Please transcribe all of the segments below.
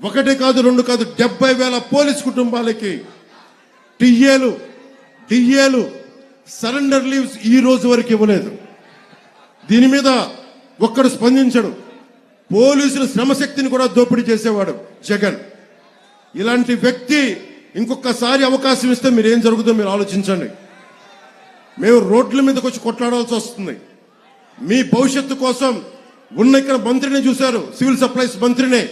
ఒకటి కాదు, రెండు కాదు, 70,000 పోలీస్ కుటుంబాలకి డిఏలు సరెండర్ లీవ్స్ ఈ రోజు వరకు ఇవ్వలేదు. దీని మీద ఒక్కడు స్పందించడు. పోలీసుల శ్రమశక్తిని కూడా దోపిడీ చేసేవాడు జగన్. ఇలాంటి వ్యక్తి ఇంకొకసారి అవకాశం ఇస్తే మీరు ఏం జరుగుతుందో మీరు ఆలోచించండి. మేము రోడ్ల మీదకి వచ్చి కొట్లాడాల్సి వస్తుంది. మీ భవిష్యత్తు కోసం ఉన్న ఇక్కడ మంత్రిని చూశారు, సివిల్ సప్లైస్ మంత్రినే.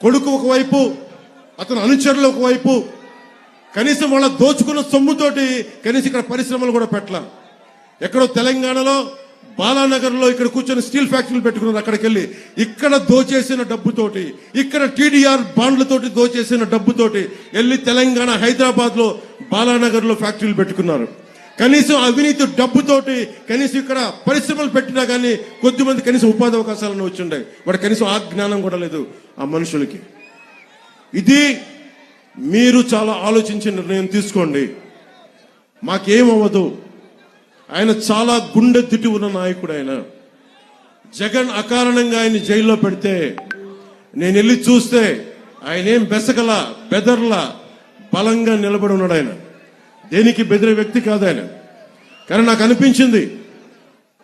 కొడుకు ఒకవైపు, అతను అనుచరులు ఒకవైపు, కనీసం వాళ్ళ దోచుకున్న సొమ్ముతోటి కనీసం ఇక్కడ పరిశ్రమలు కూడా పెట్టాలి. ఎక్కడో తెలంగాణలో బాలానగర్లో ఇక్కడ కూర్చొని స్టీల్ ఫ్యాక్టరీలు పెట్టుకున్నారు. అక్కడికి వెళ్ళి ఇక్కడ దోచేసిన డబ్బుతోటి, ఇక్కడ టీడీఆర్ బాండ్లతోటి దోచేసిన డబ్బుతోటి వెళ్ళి తెలంగాణ హైదరాబాద్ లో బాలానగర్లో ఫ్యాక్టరీలు పెట్టుకున్నారు. కనీసం అవినీతి డబ్బుతోటి కనీసం ఇక్కడ పరిశ్రమలు పెట్టినా కానీ కొద్దిమంది కనీసం ఉపాధి అవకాశాలను వచ్చిండే. వాడు కనీసం ఆ జ్ఞానం కూడా లేదు ఆ మనుషులకి. ఇది మీరు చాలా ఆలోచించి నిర్ణయం తీసుకోండి. మాకేమవ్వదు. ఆయన చాలా గుండె దిట్టి ఉన్న నాయకుడు. ఆయన జగన్ అకారణంగా ఆయన జైల్లో పెడితే నేను వెళ్ళి చూస్తే ఆయన ఏం బెదర్లా బలంగా నిలబడి ఉన్నాడు. ఆయన దేనికి బెదిరే వ్యక్తి కాదు ఆయన. కానీ నాకు అనిపించింది,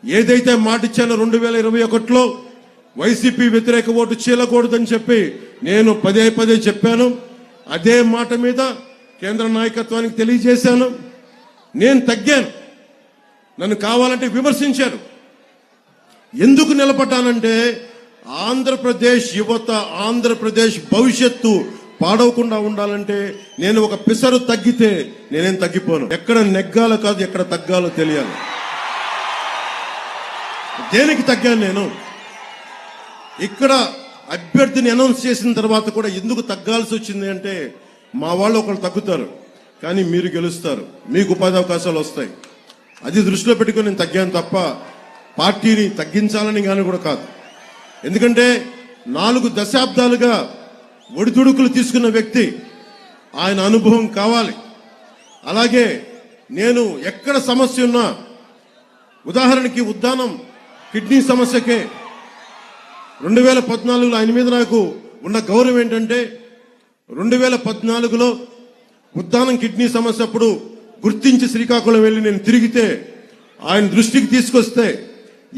ఏదైతే మాట ఇచ్చానో 2021లో వైసీపీ వ్యతిరేక ఓటు చీలకూడదని చెప్పి నేను పదే చెప్పాను. అదే మాట మీద కేంద్ర నాయకత్వానికి తెలియజేశాను. నేను తగ్గాను. నన్ను కావాలంటే విమర్శించారు. ఎందుకు నిలబడ్డానంటే ఆంధ్రప్రదేశ్ యువత, ఆంధ్రప్రదేశ్ భవిష్యత్తు పాడవకుండా ఉండాలంటే నేను ఒక పిసరు తగ్గితే నేనేం తగ్గిపోను. ఎక్కడ నెగ్గాలో కాదు, ఎక్కడ తగ్గాలో తెలియాలి. దేనికి తగ్గాను నేను? ఇక్కడ అభ్యర్థిని అనౌన్స్ చేసిన తర్వాత కూడా ఎందుకు తగ్గాల్సి వచ్చింది అంటే, మా వాళ్ళు ఒకళ్ళు తగ్గుతారు కానీ మీరు గెలుస్తారు, మీకు ఉపాధి అవకాశాలు వస్తాయి. అది దృష్టిలో పెట్టుకుని నేను తగ్గాను తప్ప పార్టీని తగ్గించాలని కానీ కూడా కాదు. ఎందుకంటే 4 దశాబ్దాలుగా ఒడిదుడుకులు తీసుకున్న వ్యక్తి, ఆయన అనుభవం కావాలి. అలాగే నేను ఎక్కడ సమస్య ఉన్నా, ఉదాహరణకి ఉద్దానం కిడ్నీ సమస్యకే 2014లో ఆయన మీద నాకు ఉన్న గౌరవం ఏంటంటే, 2014లో ఉద్దానం కిడ్నీ సమస్య అప్పుడు గుర్తించి శ్రీకాకుళం వెళ్ళి నేను తిరిగితే ఆయన దృష్టికి తీసుకొస్తే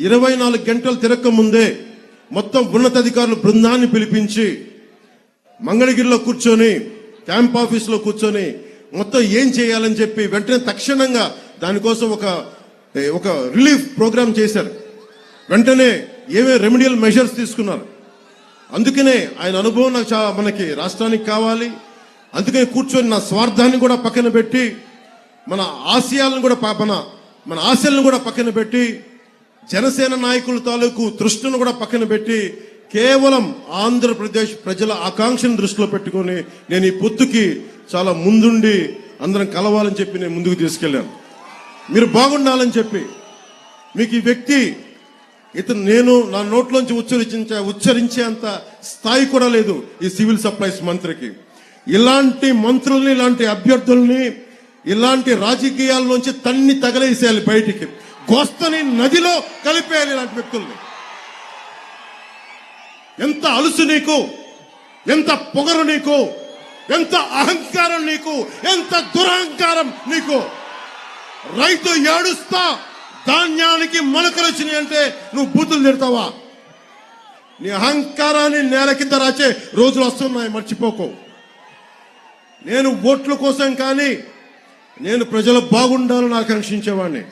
24 గంటలు తిరక్క ముందే మొత్తం ఉన్నతాధికారులు బృందాన్ని పిలిపించి మంగళగిరిలో కూర్చొని, క్యాంప్ ఆఫీస్లో కూర్చొని మొత్తం ఏం చేయాలని చెప్పి వెంటనే తక్షణంగా దానికోసం ఒక రిలీఫ్ ప్రోగ్రామ్ చేశారు. వెంటనే ఏమే రెమెడియల్ మెజర్స్ తీసుకున్నారు. అందుకనే ఆయన అనుభవం నాకు మనకి రాష్ట్రానికి కావాలి. అందుకని కూర్చొని నా స్వార్థాన్ని కూడా పక్కన పెట్టి, మన ఆశయాలను కూడా మన ఆశలను కూడా పక్కన పెట్టి, జనసేన నాయకుల తాలూకు తృష్ణను కూడా పక్కన పెట్టి, కేవలం ఆంధ్రప్రదేశ్ ప్రజల ఆకాంక్షను దృష్టిలో పెట్టుకొని నేను ఈ పొత్తుకి చాలా ముందుండి అందరం కలవాలని చెప్పి నేను ముందుకు తీసుకెళ్ళాను. మీరు బాగుండాలని చెప్పి. మీకు ఈ వ్యక్తి నేను నా నోట్లోంచి ఉచ్చరించేంత స్థాయి కూడా లేదు ఈ సివిల్ సప్లైస్ మంత్రికి. ఇలాంటి మంత్రుల్ని, ఇలాంటి అభ్యర్థుల్ని, ఇలాంటి రాజకీయాల్లోంచి తన్ని తగలేసేయాలి బయటికి. గోస్తని నదిలో కలిపేయాలి ఇలాంటి వ్యక్తుల్ని. ఎంత అలుసు నీకు, ఎంత పొగరు నీకు, ఎంత అహంకారం నీకు, ఎంత దురహంకారం నీకు. రైతు ఏడుస్తా ధాన్యానికి మొలకలు వచ్చినాయి అంటే నువ్వు బూతులు తిడతావా? నీ అహంకారాన్ని నేల కింద రాచే రోజులు వస్తున్నాయి, మర్చిపోకు. నేను ఓట్ల కోసం కానీ నేను ప్రజలు బాగుండాలని ఆకాంక్షించేవాడిని.